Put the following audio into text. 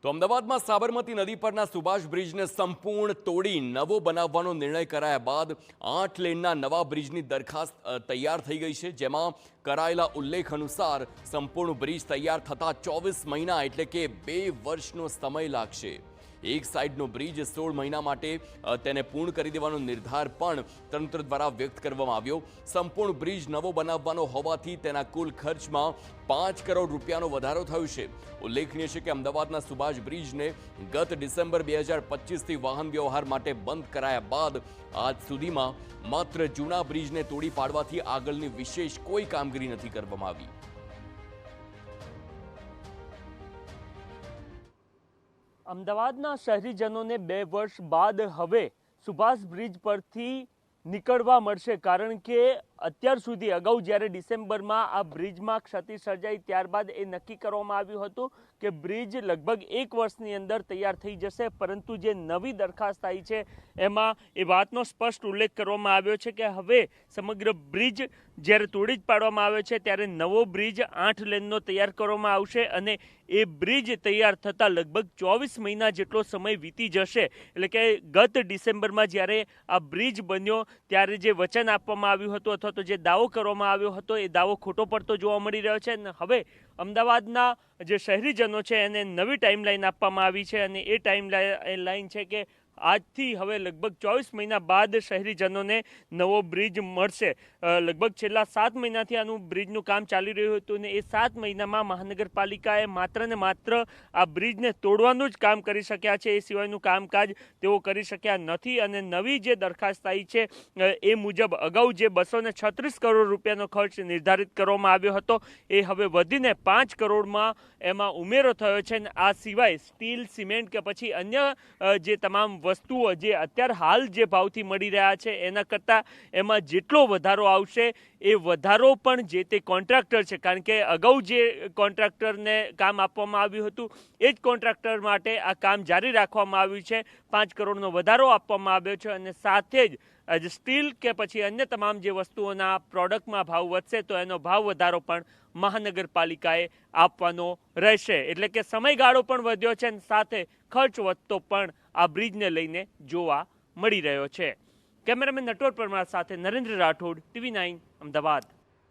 તો અમદાવાદમાં સાબરમતી નદી પરના સુભાષ બ્રિજને સંપૂર્ણ તોડી નવો બનાવવાનો નિર્ણય કરાયા બાદ 8 લેનના નવા બ્રિજની દરખાસ્ત તૈયાર થઈ ગઈ છે, જેમાં કરાયેલા ઉલ્લેખ અનુસાર સંપૂર્ણ બ્રિજ તૈયાર થતા 24 મહિના એટલે કે 2 વર્ષનો સમય લાગશે। એક સાઈડનો બ્રિજ 16 મહિના માટે તેને પૂર્ણ કરી દેવાનો નિર્ધાર પણ તંત્ર દ્વારા વ્યક્ત કરવામાં આવ્યો। સંપૂર્ણ બ્રિજ નવો બનાવવાનો હોવાથી તેના કુલ ખર્ચમાં 5 કરોડ રૂપિયાનો વધારો થયો છે। ઉલ્લેખનીય છે કે અમદાવાદના સુભાષ બ્રિજને ગત ડિસેમ્બર 2025થી વાહન વ્યવહાર માટે બંધ કરાયા બાદ આજ સુધીમાં માત્ર જૂના બ્રિજને તોડી પાડવાથી આગળની વિશેષ કોઈ કામગીરી નથી કરવામાં આવી। અમદાવાદના શહેરીજનોને 2 વર્ષ બાદ હવે સુભાષ બ્રિજ પરથી નીકળવા મળશે, કારણ કે અત્યાર સુધી અગાઉ જ્યારે ડિસેમ્બરમાં આ બ્રિજમાં ક્ષતિ સર્જાઈ ત્યારબાદ એ નક્કી કરવામાં આવ્યું હતું કે બ્રિજ લગભગ 1 વર્ષની અંદર તૈયાર થઈ જશે, પરંતુ જે નવી દરખાસ્ત આવી છે એમાં એ વાતનો સ્પષ્ટ ઉલ્લેખ કરવામાં આવ્યો છે કે હવે સમગ્ર બ્રિજ જ્યારે તોડી જ પાડવામાં આવે છે ત્યારે નવો બ્રિજ 8 લેનનો તૈયાર કરવામાં આવશે અને એ બ્રિજ તૈયાર થતાં લગભગ 24 મહિના જેટલો સમય વીતી જશે। એટલે કે ગત ડિસેમ્બરમાં જ્યારે આ બ્રિજ બન્યો ત્યારે જે વચન આપવામાં આવ્યું હતું અથવા તો જે દાવો કરવામાં આવ્યો હતો એ દાવો ખોટો પડતો જોવા મળી રહ્યો છે અને હવે અમદાવાદના જે શહેરીજનો છે એને નવી ટાઈમલાઈન આપવામાં આવી છે અને એ ટાઈમલાઈન છે કે આજથી હવે લગભગ 24 મહિના બાદ શહેરીજનોને નવો બ્રિજ મળશે। લગભગ છેલ્લા 7 મહિનાથી આનું બ્રિજનું કામ ચાલી રહ્યું હતું અને એ 7 મહિનામાં મહાનગરપાલિકાએ માત્ર ને માત્ર આ બ્રિજને તોડવાનું જ કામ કરી શક્યા છે, એ સિવાયનું કામકાજ તેઓ કરી શક્યા નથી અને નવી જે દરખાસ્ત આવી છે એ મુજબ અગાઉ જે 236 કરોડ રૂપિયાનો ખર્ચ નિર્ધારિત કરવામાં આવ્યો હતો એ હવે વધીને 5 કરોડમાં એમાં ઉમેરો થયો છે અને આ સિવાય સ્ટીલ, સિમેન્ટ કે પછી અન્ય જે તમામ વસ્તુઓ જે અત્યારે હાલ જે ભાવથી મળી રહ્યા છે એના કરતાં એમાં જેટલો વધારો આવશે એ વધારો પણ જે તે કોન્ટ્રાક્ટર છે, કારણ કે અગાઉ જે કોન્ટ્રાક્ટરને કામ આપવામાં આવ્યું હતું એ જ કોન્ટ્રાક્ટર માટે આ કામ જારી રાખવામાં આવ્યું છે। 5 કરોડનો વધારો આપવામાં આવ્યો છે અને સાથે જ સ્ટીલ કે પછી અન્ય તમામ જે વસ્તુઓના પ્રોડક્ટમાં ભાવ વધશે તો એનો ભાવ વધારો પણ મહાનગરપાલિકાએ આપવાનો રહેશે। એટલે કે સમયગાળો પણ વધ્યો છે અને સાથે ખર્ચ વધતો પણ આ બ્રિજને લઈને જોવા મળી રહ્યો છે। કેમેરામેન નટવર પરમાર સાથે નરેન્દ્ર રાઠોડ, TV9 અમદાવાદ।